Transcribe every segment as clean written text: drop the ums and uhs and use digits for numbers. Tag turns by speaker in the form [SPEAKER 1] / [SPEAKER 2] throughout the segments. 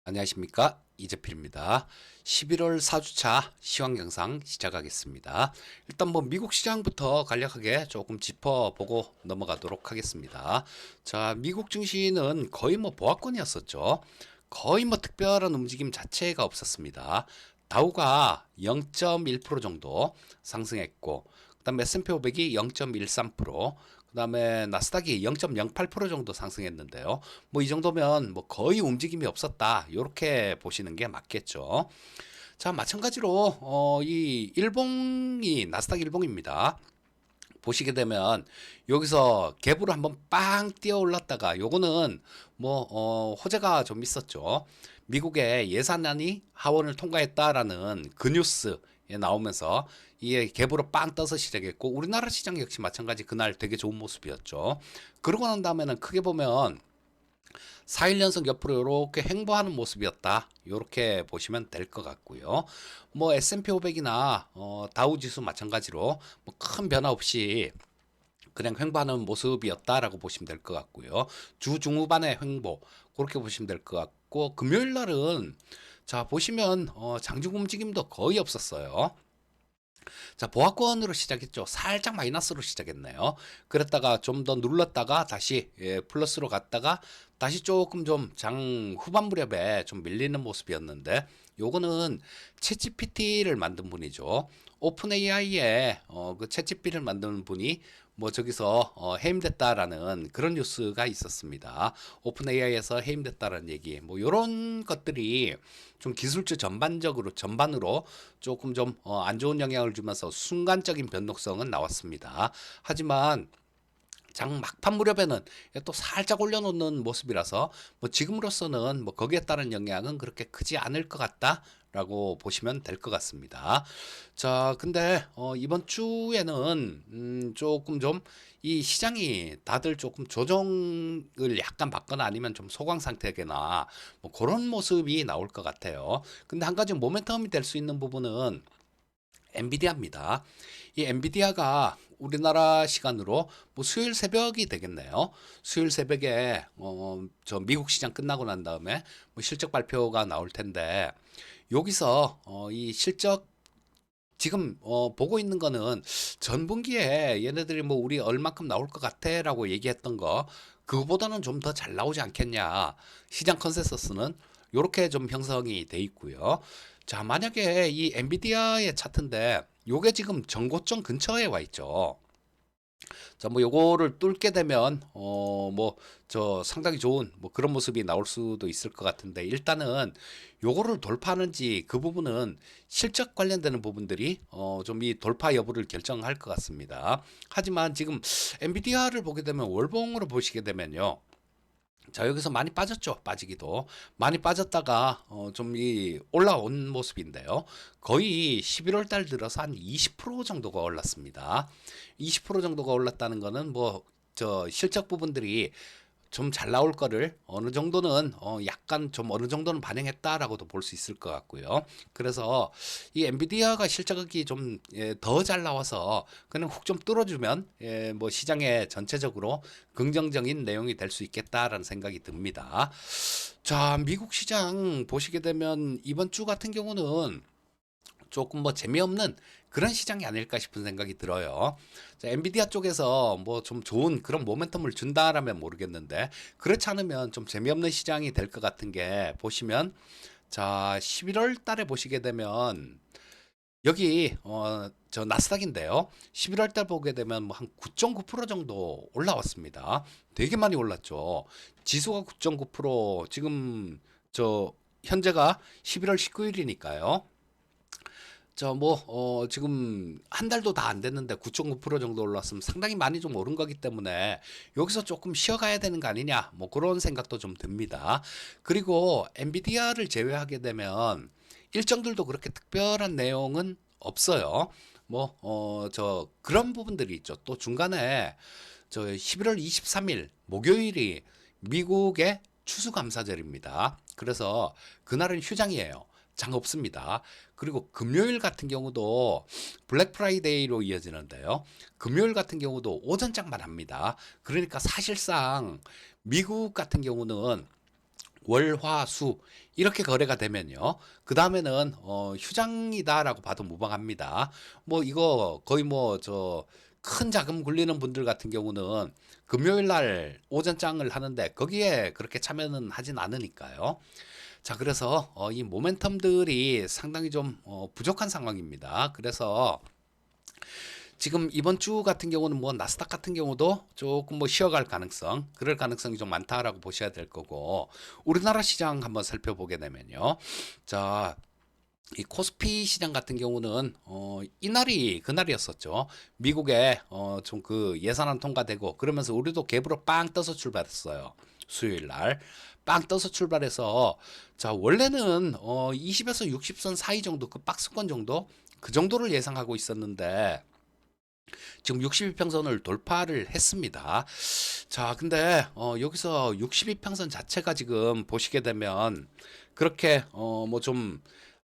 [SPEAKER 1] 안녕하십니까, 이재필입니다. 11월 4주차 시황 영상 시작하겠습니다. 일단 미국 시장부터 간략하게 조금 짚어보고 넘어가도록 하겠습니다. 자, 미국 증시는 거의 보합권이었었죠. 거의 특별한 움직임 자체가 없었습니다. 다우가 0.1% 정도 상승했고, 그다음에 S&P 500이 0.13%, 그다음에 나스닥이 0.08% 정도 상승했는데요. 이 정도면 거의 움직임이 없었다. 이렇게 보시는 게 맞겠죠. 자, 마찬가지로 이 일봉이 나스닥 일봉입니다. 보시게 되면 여기서 갭으로 한번 빵 뛰어 올랐다가 요거는 호재가 좀 있었죠. 미국의 예산안이 하원을 통과했다라는 그 뉴스에 나오면서 이게 갭으로 빵 떠서 시작했고, 우리나라 시장 역시 마찬가지 그날 되게 좋은 모습이었죠. 그러고 난 다음에는 크게 보면 4일 연속 옆으로 이렇게 횡보하는 모습이었다. 이렇게 보시면 될 것 같고요. S&P 500이나 다우지수 마찬가지로 큰 변화 없이 그냥 횡보하는 모습이었다라고 보시면 될 것 같고요. 주 중후반의 횡보 그렇게 보시면 될 것 같고, 금요일 날은 자 보시면 장중 움직임도 거의 없었어요. 자, 보합권으로 시작했죠. 살짝 마이너스로 시작했네요. 그랬다가 좀 더 눌렀다가 다시 플러스로 갔다가 다시 조금 좀 장 후반 무렵에 좀 밀리는 모습이었는데, 요거는 챗GPT를 만든 분이죠. 오픈 AI에 그 챗GPT를 만드는 분이 저기서 해임됐다라는 그런 뉴스가 있었습니다. 오픈 AI에서 해임됐다라는 얘기, 요런 것들이 좀 기술주 전반으로 조금 좀 안 좋은 영향을 주면서 순간적인 변동성은 나왔습니다. 하지만 장 막판 무렵에는 또 살짝 올려놓는 모습이라서 지금으로서는 거기에 따른 영향은 그렇게 크지 않을 것 같다라고 보시면 될 것 같습니다. 자, 근데 이번 주에는 조금 좀 이 시장이 다들 조금 조정을 약간 받거나 아니면 좀 소강 상태거나 그런 모습이 나올 것 같아요. 근데 한 가지 모멘텀이 될 수 있는 부분은 엔비디아입니다. 이 엔비디아가 우리나라 시간으로 수요일 새벽이 되겠네요. 수요일 새벽에 저 미국 시장 끝나고 난 다음에 실적 발표가 나올 텐데, 여기서 이 실적 지금 보고 있는 거는 전분기에 얘네들이 우리 얼만큼 나올 것 같아라고 얘기했던 거, 그거보다는 좀 더 잘 나오지 않겠냐. 시장 컨센서스는 요렇게 좀 형성이 돼 있고요. 자, 만약에 이 엔비디아의 차트인데 요게 지금 전고점 근처에 와 있죠. 자, 요거를 뚫게 되면 저 상당히 좋은 그런 모습이 나올 수도 있을 것 같은데, 일단은 요거를 돌파하는지 그 부분은 실적 관련되는 부분들이 좀 이 돌파 여부를 결정할 것 같습니다. 하지만 지금 엔비디아를 보게 되면 월봉으로 보시게 되면요. 자, 여기서 많이 빠졌죠. 빠지기도 많이 빠졌다가 좀 이 올라온 모습인데요. 거의 11월 달 들어서 한 20% 정도가 올랐습니다. 20% 정도가 올랐다는 거는 저 실적 부분들이 좀 잘 나올 거를 어느 정도는 약간 좀 어느 정도는 반영했다라고도 볼 수 있을 것 같고요. 그래서 이 엔비디아가 실적이 좀 더 잘 나와서 그냥 훅 좀 뚫어주면 시장에 전체적으로 긍정적인 내용이 될 수 있겠다라는 생각이 듭니다. 자, 미국 시장 보시게 되면 이번 주 같은 경우는 조금 재미없는 그런 시장이 아닐까 싶은 생각이 들어요. 자, 엔비디아 쪽에서 좀 좋은 그런 모멘텀을 준다라면 모르겠는데, 그렇지 않으면 좀 재미없는 시장이 될 것 같은 게, 보시면 자 11월 달에 보시게 되면 여기 저 나스닥인데요. 11월 달 보게 되면 한 9.9% 정도 올라왔습니다. 되게 많이 올랐죠. 지수가 9.9%, 지금 저 현재가 11월 19일이니까요. 지금 한 달도 다 안 됐는데 9.9% 정도 올랐으면 상당히 많이 좀 오른 거기 때문에 여기서 조금 쉬어가야 되는 거 아니냐, 그런 생각도 좀 듭니다. 그리고 엔비디아를 제외하게 되면 일정들도 그렇게 특별한 내용은 없어요. 그런 부분들이 있죠. 또 중간에 저 11월 23일 목요일이 미국의 추수감사절입니다. 그래서 그날은 휴장이에요. 장 없습니다. 그리고 금요일 같은 경우도 블랙 프라이데이로 이어지는데요. 금요일 같은 경우도 오전장만 합니다. 그러니까 사실상 미국 같은 경우는 월, 화, 수 이렇게 거래가 되면요. 그 다음에는 휴장이다라고 봐도 무방합니다. 뭐 이거 거의 뭐 저 큰 자금 굴리는 분들 같은 경우는 금요일 날 오전장을 하는데 거기에 그렇게 참여는 하진 않으니까요. 자, 그래서 이 모멘텀들이 상당히 좀 부족한 상황입니다. 그래서 지금 이번 주 같은 경우는 뭐 나스닥 같은 경우도 조금 뭐 쉬어갈 가능성, 그럴 가능성이 좀 많다라고 보셔야 될 거고, 우리나라 시장 한번 살펴보게 되면요. 자, 이 코스피 시장 같은 경우는 이날이 그날이었었죠. 미국에 좀 그 예산안 통과되고 그러면서 우리도 갭으로 빵 떠서 출발했어요. 수요일 날. 빵 떠서 출발해서 자, 원래는 20에서 60선 사이 정도 그 박스권 정도 그 정도를 예상하고 있었는데 지금 62평선을 돌파를 했습니다. 자, 근데 여기서 62평선 자체가 지금 보시게 되면 그렇게 뭐 좀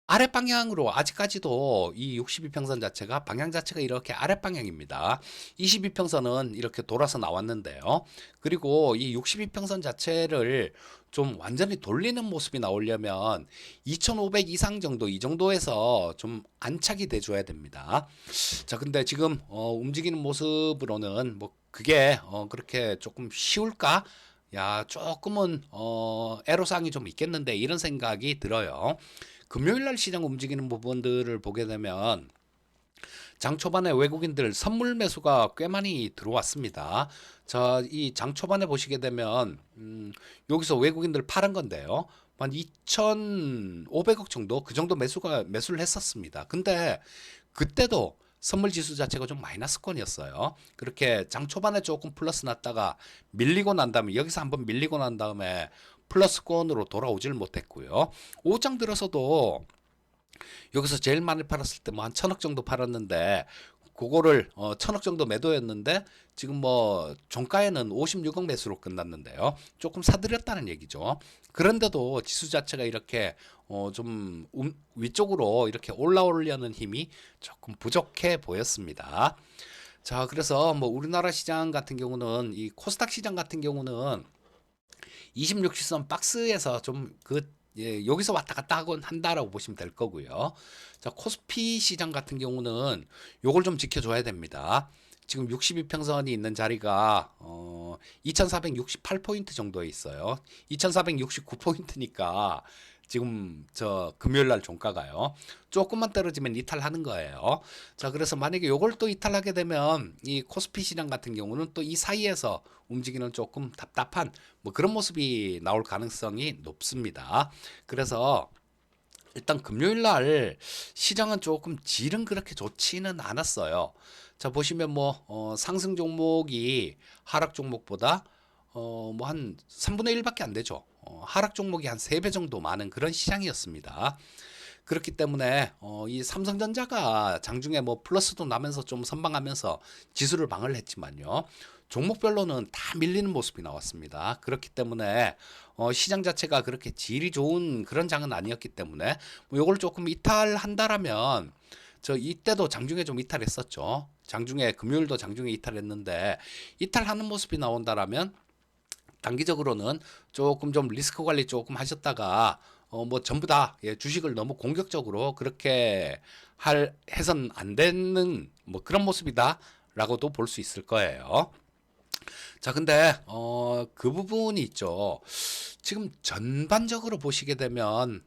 [SPEAKER 1] 아랫 방향으로 아직까지도 이 62평선 자체가 방향 자체가 이렇게 아랫 방향입니다. 22평선은 이렇게 돌아서 나왔는데요. 그리고 이 62평선 자체를 좀 완전히 돌리는 모습이 나오려면 2500 이상 정도 이 정도에서 좀 안착이 돼 줘야 됩니다. 자, 근데 지금 움직이는 모습으로는 뭐 그게 그렇게 조금 쉬울까? 야, 조금은 애로사항이 좀 있겠는데 이런 생각이 들어요. 금요일 날 시장 움직이는 부분들을 보게 되면 장 초반에 외국인들 선물 매수가 꽤 많이 들어왔습니다. 자, 이 장 초반에 보시게 되면 여기서 외국인들 파는 건데요. 한 2,500억 정도 그 정도 매수를 했었습니다. 근데 그때도 선물 지수 자체가 좀 마이너스권이었어요. 그렇게 장 초반에 조금 플러스 났다가 밀리고 난 다음에 여기서 한번 밀리고 난 다음에 플러스권으로 돌아오질 못했고요. 5장 들어서도 여기서 제일 많이 팔았을 때 뭐 한 천억 정도 팔았는데 그거를 천억 정도 매도였는데 지금 뭐 종가에는 56억 매수로 끝났는데요. 조금 사들였다는 얘기죠. 그런데도 지수 자체가 이렇게 좀 위쪽으로 이렇게 올라오려는 힘이 조금 부족해 보였습니다. 자, 그래서 뭐 우리나라 시장 같은 경우는 이 코스닥 시장 같은 경우는 26시선 박스에서 좀 예, 여기서 왔다 갔다 하곤 한다라고 보시면 될 거고요. 자, 코스피 시장 같은 경우는 요걸 좀 지켜줘야 됩니다. 지금 62평선이 있는 자리가 2468포인트 정도에 있어요. 2469포인트니까 지금 저 금요일 날 종가가요. 조금만 떨어지면 이탈하는 거예요. 자, 그래서 만약에 요걸 또 이탈하게 되면 이 코스피 시장 같은 경우는 또 이 사이에서 움직이는 조금 답답한 뭐 그런 모습이 나올 가능성이 높습니다. 그래서 일단 금요일 날 시장은 조금 질은 그렇게 좋지는 않았어요. 자, 보시면 뭐 상승 종목이 하락 종목보다 뭐 한 3분의 1밖에 안 되죠. 하락 종목이 한 3배 정도 많은 그런 시장이었습니다. 그렇기 때문에 이 삼성전자가 장중에 뭐 플러스도 나면서 좀 선방하면서 지수를 방어를 했지만요. 종목별로는 다 밀리는 모습이 나왔습니다. 그렇기 때문에 시장 자체가 그렇게 질이 좋은 그런 장은 아니었기 때문에 뭐 요걸 조금 이탈한다라면 저 이때도 장중에 좀 이탈했었죠. 장중에 금요일도 장중에 이탈했는데 이탈하는 모습이 나온다라면 단기적으로는 조금 좀 리스크 관리 조금 하셨다가 뭐 전부 다 예, 주식을 너무 공격적으로 그렇게 해선 안 되는 뭐 그런 모습이다라고도 볼 수 있을 거예요. 자, 근데 그 부분이 있죠. 지금 전반적으로 보시게 되면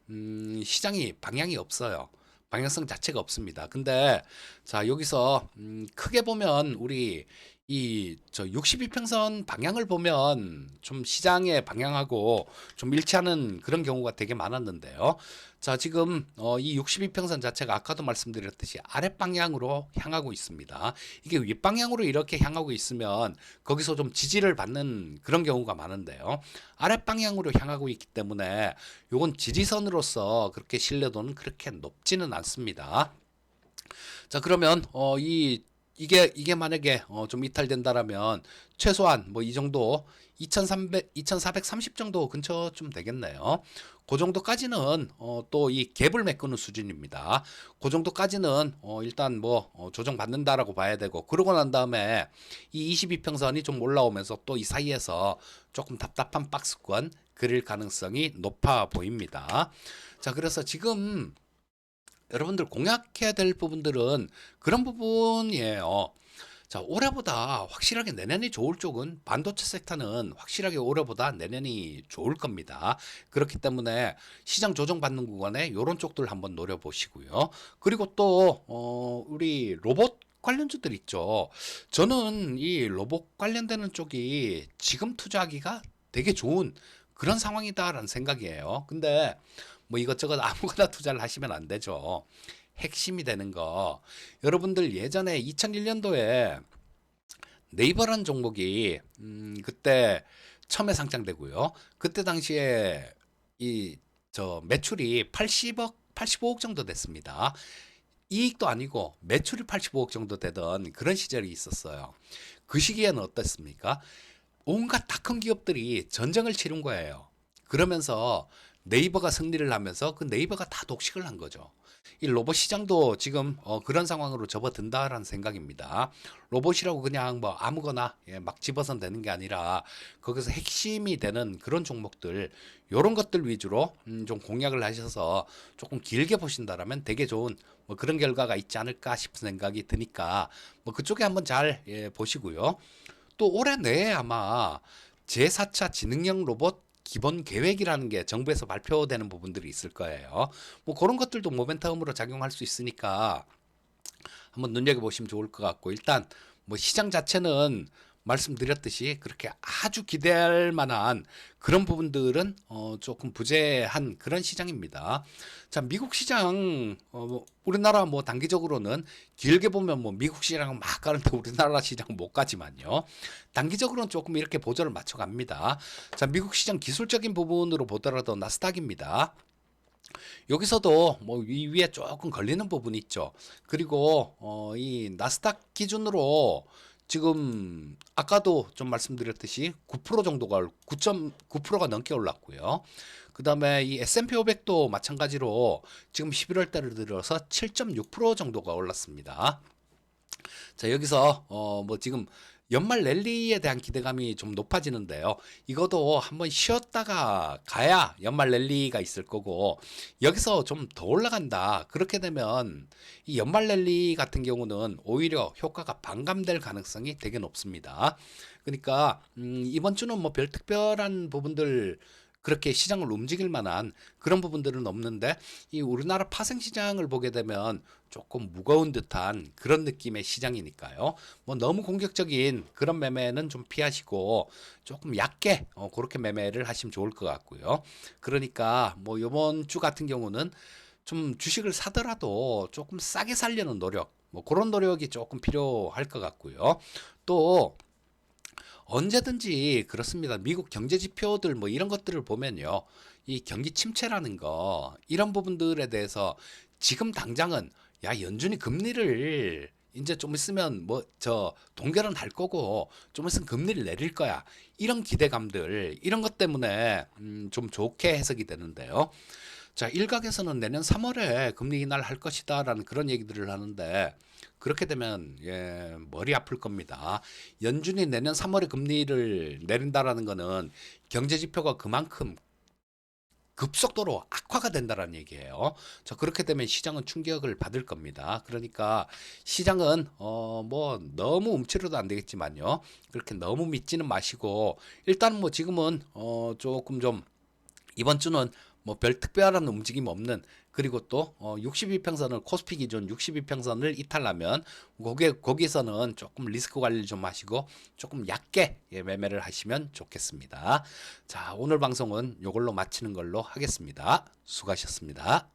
[SPEAKER 1] 시장이 방향이 없어요. 방향성 자체가 없습니다. 근데 자, 여기서 크게 보면 우리 이 저 62평선 방향을 보면 좀 시장의 방향하고 좀 일치하는 그런 경우가 되게 많았는데요. 자, 지금 이 62평선 자체가 아까도 말씀드렸듯이 아랫 방향으로 향하고 있습니다. 이게 윗방향으로 이렇게 향하고 있으면 거기서 좀 지지를 받는 그런 경우가 많은데요. 아랫 방향으로 향하고 있기 때문에 요건 지지선으로서 그렇게 신뢰도는 그렇게 높지는 않습니다. 자, 그러면 이게 만약에 좀 이탈된다라면 최소한 뭐 이 정도 2300, 2430 정도 근처쯤 되겠네요. 그 정도까지는 또 이 갭을 메꾸는 수준입니다. 그 정도까지는 일단 뭐 조정받는다라고 봐야 되고, 그러고 난 다음에 이 22평선이 좀 올라오면서 또 이 사이에서 조금 답답한 박스권 그릴 가능성이 높아 보입니다. 자, 그래서 지금 여러분들 공략해야 될 부분들은 그런 부분이에요. 자, 올해보다 확실하게 내년이 좋을 쪽은 반도체 섹터는 확실하게 올해보다 내년이 좋을 겁니다. 그렇기 때문에 시장 조정받는 구간에 이런 쪽들 한번 노려보시고요. 그리고 또 우리 로봇 관련주들 있죠. 저는 이 로봇 관련되는 쪽이 지금 투자하기가 되게 좋은 그런 상황이다라는 생각이에요. 근데 뭐 이것저것 아무거나 투자를 하시면 안 되죠. 핵심이 되는 거. 여러분들 예전에 2001년도에 네이버라는 종목이 그때 처음에 상장되고요. 그때 당시에 이 저 매출이 80억, 85억 정도 됐습니다. 이익도 아니고 매출이 85억 정도 되던 그런 시절이 있었어요. 그 시기에는 어땠습니까? 온갖 다 큰 기업들이 전쟁을 치른 거예요. 그러면서 네이버가 승리를 하면서 그 네이버가 다 독식을 한 거죠. 이 로봇 시장도 지금 그런 상황으로 접어든다라는 생각입니다. 로봇이라고 그냥 뭐 아무거나 막 집어서 되는 게 아니라 거기서 핵심이 되는 그런 종목들, 요런 것들 위주로 좀 공략을 하셔서 조금 길게 보신다라면 되게 좋은 뭐 그런 결과가 있지 않을까 싶은 생각이 드니까 뭐 그쪽에 한번 잘 보시고요. 또 올해 내에 아마 제4차 지능형 로봇 기본 계획이라는 게 정부에서 발표되는 부분들이 있을 거예요. 뭐 그런 것들도 모멘텀으로 작용할 수 있으니까 한번 눈여겨보시면 좋을 것 같고, 일단 뭐 시장 자체는 말씀드렸듯이 그렇게 아주 기대할 만한 그런 부분들은 조금 부재한 그런 시장입니다. 자, 미국 시장 뭐 우리나라 뭐 단기적으로는 길게 보면 뭐 미국 시장은 막 가는데 우리나라 시장은 못 가지만요. 단기적으로는 조금 이렇게 보조를 맞춰갑니다. 자, 미국 시장 기술적인 부분으로 보더라도 나스닥입니다. 여기서도 뭐 위 위에 조금 걸리는 부분이 있죠. 그리고 이 나스닥 기준으로 지금 아까도 좀 말씀드렸듯이 9% 정도가 9.9%가 넘게 올랐고요. 그다음에 이 S&P 500도 마찬가지로 지금 11월 달을 들어서 7.6% 정도가 올랐습니다. 자, 여기서 뭐 지금 연말 랠리에 대한 기대감이 좀 높아지는데요. 이것도 한번 쉬었다가 가야 연말 랠리가 있을 거고, 여기서 좀 더 올라간다. 그렇게 되면 이 연말 랠리 같은 경우는 오히려 효과가 반감될 가능성이 되게 높습니다. 그러니까 이번 주는 뭐 별 특별한 부분들 그렇게 시장을 움직일 만한 그런 부분들은 없는데, 이 우리나라 파생 시장을 보게 되면 조금 무거운 듯한 그런 느낌의 시장이니까요. 뭐 너무 공격적인 그런 매매는 좀 피하시고 조금 얕게 그렇게 매매를 하시면 좋을 것 같고요. 그러니까 뭐 이번 주 같은 경우는 좀 주식을 사더라도 조금 싸게 살려는 노력, 뭐 그런 노력이 조금 필요할 것 같고요. 또 언제든지 그렇습니다. 미국 경제 지표들 뭐 이런 것들을 보면요. 이 경기 침체라는 거, 이런 부분들에 대해서 지금 당장은 야, 연준이 금리를 이제 좀 있으면 뭐 저 동결은 할 거고 좀 있으면 금리를 내릴 거야. 이런 기대감들, 이런 것 때문에 좀 좋게 해석이 되는데요. 자, 일각에서는 내년 3월에 금리 인하를 할 것이다라는 그런 얘기들을 하는데, 그렇게 되면 머리 아플 겁니다. 연준이 내년 3월에 금리를 내린다라는 거는 경제 지표가 그만큼 급속도로 악화가 된다라는 얘기예요. 자, 그렇게 되면 시장은 충격을 받을 겁니다. 그러니까 시장은 뭐 너무 움츠려도 안 되겠지만요. 그렇게 너무 믿지는 마시고, 일단 뭐 지금은 조금 좀 이번 주는 뭐 별 특별한 움직임 없는, 그리고 또 62평선을 코스피 기준 62평선을 이탈하면 거기서는 조금 리스크 관리를 좀 하시고 조금 얕게 매매를 하시면 좋겠습니다. 자, 오늘 방송은 이걸로 마치는 걸로 하겠습니다. 수고하셨습니다.